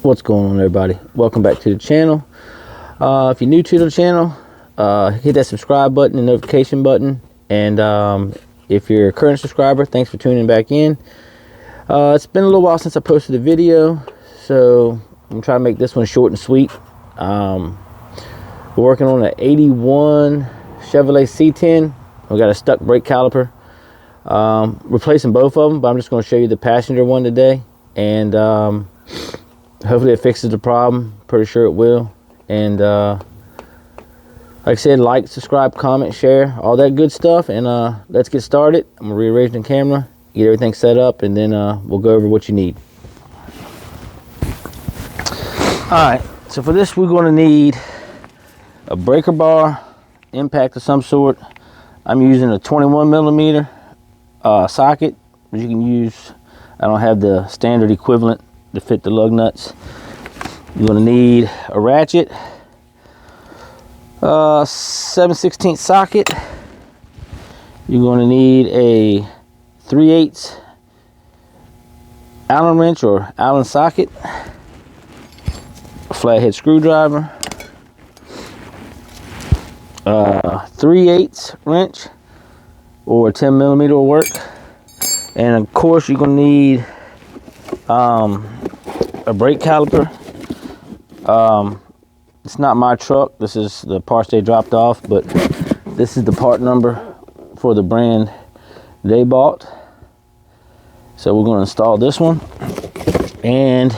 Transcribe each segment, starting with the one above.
What's going on, everybody? Welcome back to the channel. If you're new to the channel, hit that subscribe button and notification button, and if you're a current subscriber, thanks for tuning back in. It's been a little while since I posted a video, so I'm trying to make this one short and sweet. We're working on an 81 Chevrolet C10. We got a stuck brake caliper, replacing both of them, but I'm just going to show you the passenger one today, and hopefully it fixes the problem. Pretty sure it will. And like I said, like, subscribe, comment, share, all that good stuff. And let's get started. I'm gonna rearrange the camera, get everything set up, and then we'll go over what you need. All right, so for this we're going to need a breaker bar, impact of some sort. I'm using a 21 millimeter socket, but you can use, I don't have the standard equivalent to fit the lug nuts. You're going to need a ratchet, 7/16 socket. You're going to need a 3/8 Allen wrench or Allen socket, a flathead screwdriver, 3/8 wrench or 10 millimeter will work, and of course you're going to need a brake caliper. It's not my truck. This is the parts they dropped off, but this is the part number for the brand they bought. So we're going to install this one and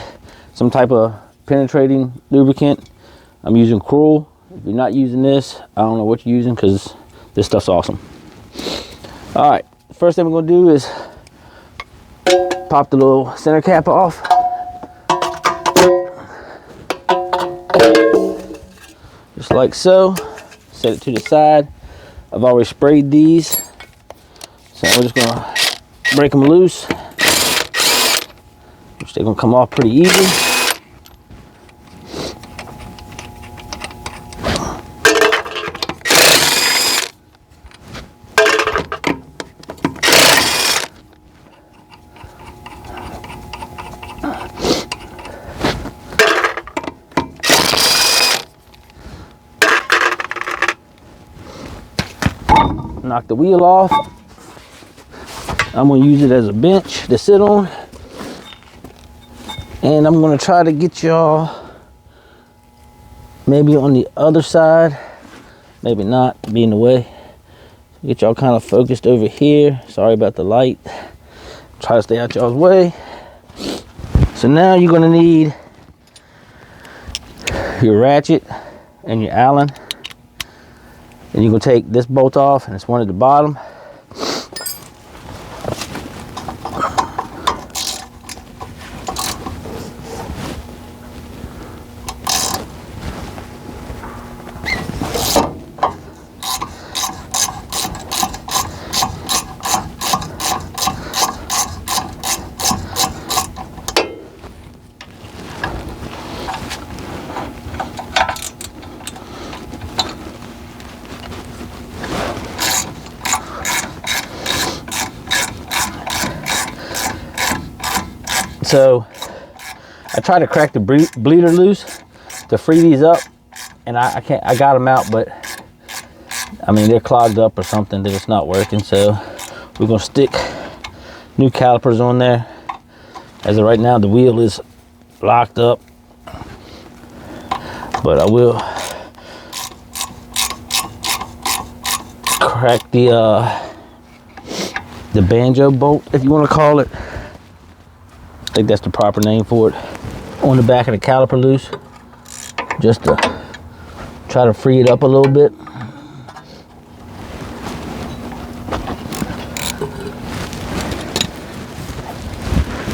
some type of penetrating lubricant. I'm using Cruel. If you're not using this, I don't know what you're using, because this stuff's awesome. All right, first thing we're going to do is pop the little center cap off. Just like so. Set it to the side. I've already sprayed these, so we're just gonna break them loose, which they're gonna come off pretty easy. Knock the wheel off. I'm going to use it as a bench to sit on, and I'm going to try to get y'all maybe on the other side, maybe not, be in the way. Get y'all kind of focused over here. Sorry about the light. Try to stay out y'all's way. So now you're going to need your ratchet and your Allen. And you're going to take this bolt off, and it's one at the bottom. So I tried to crack the bleeder loose to free these up, and I can't. I got them out, but I mean, they're clogged up or something. They're just not working. So we're gonna stick new calipers on there. As of right now, the wheel is locked up, but I will crack the banjo bolt, if you want to call it. I think that's the proper name for it, on the back of the caliper loose, just to try to free it up a little bit.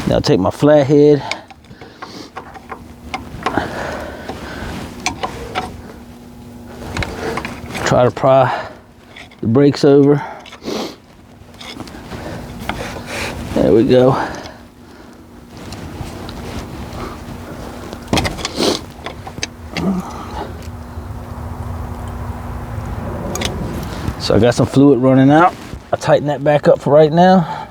Now take my flathead, try to pry the brakes over. There we go. So I got some fluid running out. I'll tighten that back up for right now.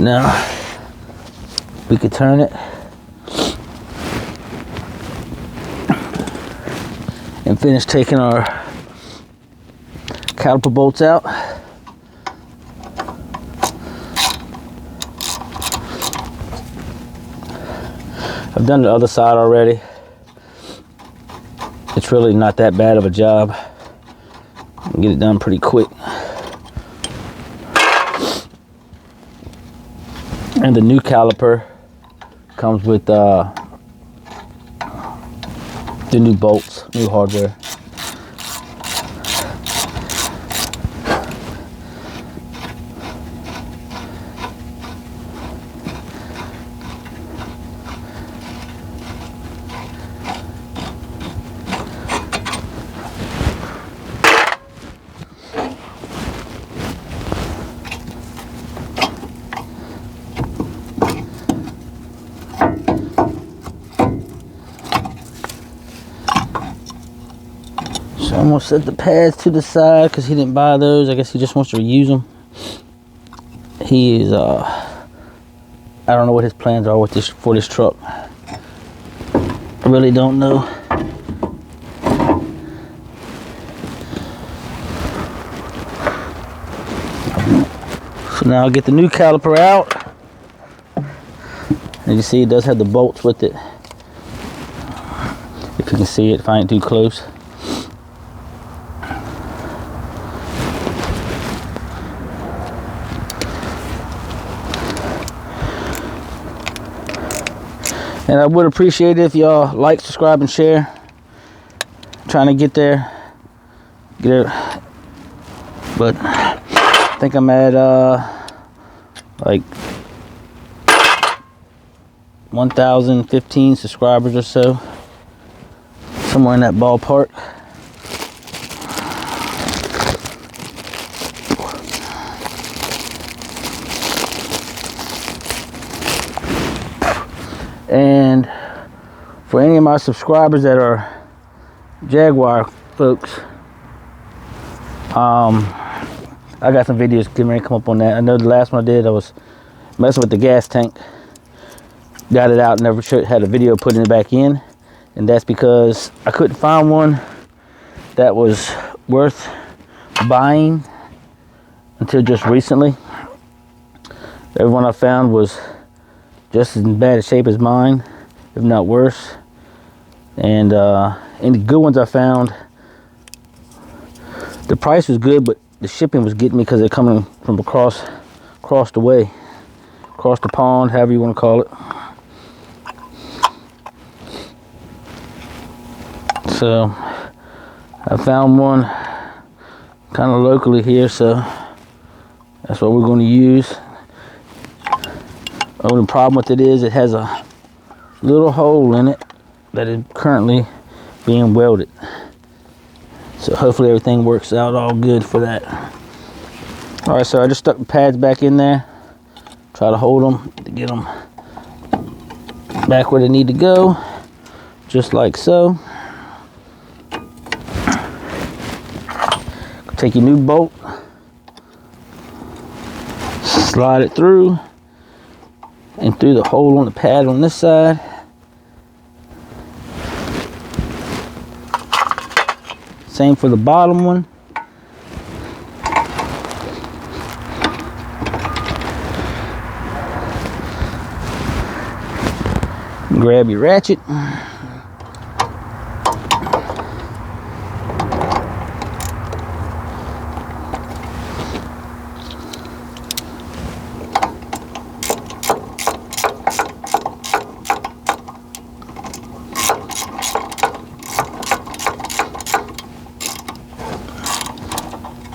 Now we could turn it and finish taking our caliper bolts out. I've done the other side already. It's really not that bad of a job. Get it done pretty quick. And the new caliper comes with the new bolts, new hardware. So I'm gonna set the pads to the side because he didn't buy those. I guess he just wants to reuse them. He is I don't know what his plans are with for this truck. I really don't know. So now I'll get the new caliper out. And you see it does have the bolts with it. If you can see it, if I ain't too close. And I would appreciate it if y'all like, subscribe, and share. I'm trying to get there. But I think I'm at like 1,015 subscribers or so. Somewhere in that ballpark. And for any of my subscribers that are Jaguar folks, I got some videos getting ready to come up on that. I know the last one I did, I was messing with the gas tank. Got it out, never had a video putting it back in. And that's because I couldn't find one that was worth buying until just recently. Everyone I found was just as bad a shape as mine, if not worse. And any good ones I found, the price was good, but the shipping was getting me because they're coming from across the way, across the pond, however you want to call it. So I found one kind of locally here, so that's what we're going to use. Only problem with it is it has a little hole in it that is currently being welded. So hopefully everything works out all good for that. All right, so I just stuck the pads back in there. Try to hold them to get them back where they need to go, just like so. Take your new bolt, slide it through and through the hole on the pad on this side. Same for the bottom one. Grab your ratchet.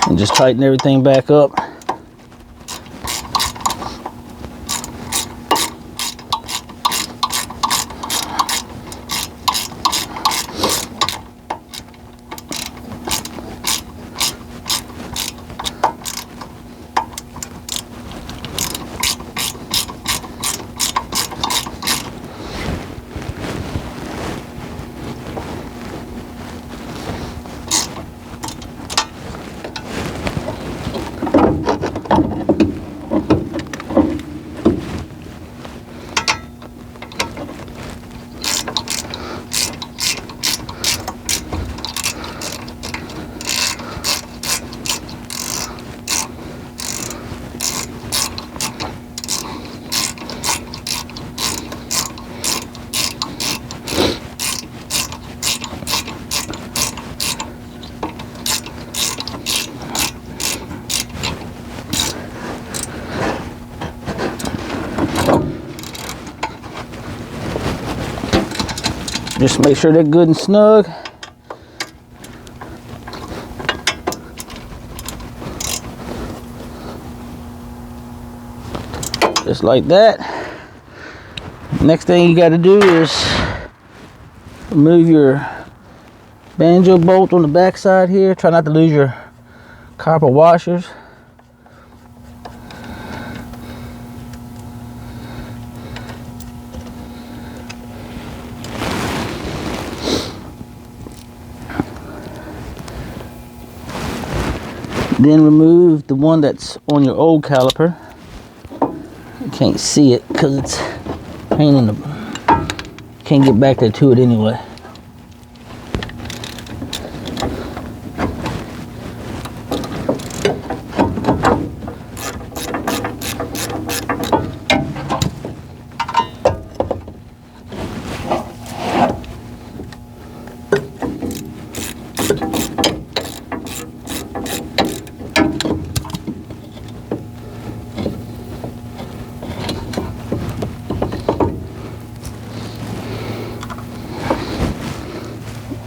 And just tighten everything back up. Just make sure they're good and snug. Just like that. Next thing you got to do is remove your banjo bolt on the back side here. Try not to lose your copper washers. Then remove the one that's on your old caliper. You can't see it because it's hanging in the... Can't get back there to it anyway.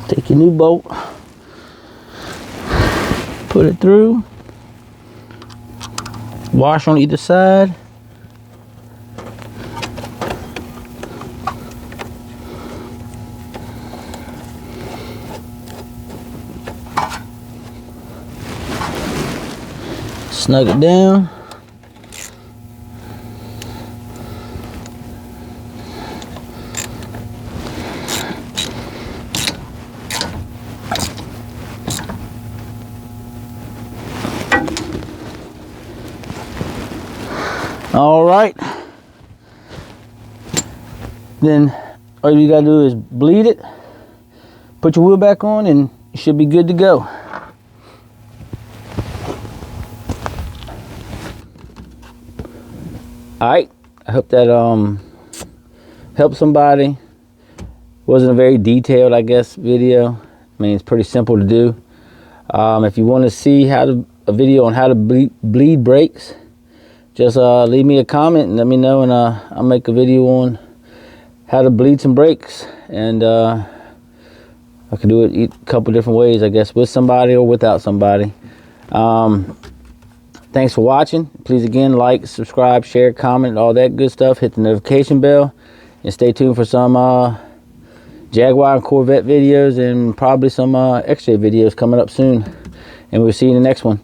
Take your new bolt, put it through, wash on either side. Snug it down. All right, then all you gotta do is bleed it, put your wheel back on, and you should be good to go. All right, I hope that helped somebody. Wasn't a very detailed, I guess, video. I mean, it's pretty simple to do. If you want to see a video on how to bleed brakes, just leave me a comment and let me know, and I'll make a video on how to bleed some brakes. And I can do it a couple different ways, I guess, with somebody or without somebody. Thanks for watching. Please, again, like, subscribe, share, comment, all that good stuff. Hit the notification bell, and stay tuned for some Jaguar and Corvette videos, and probably some X-Ray videos coming up soon. And we'll see you in the next one.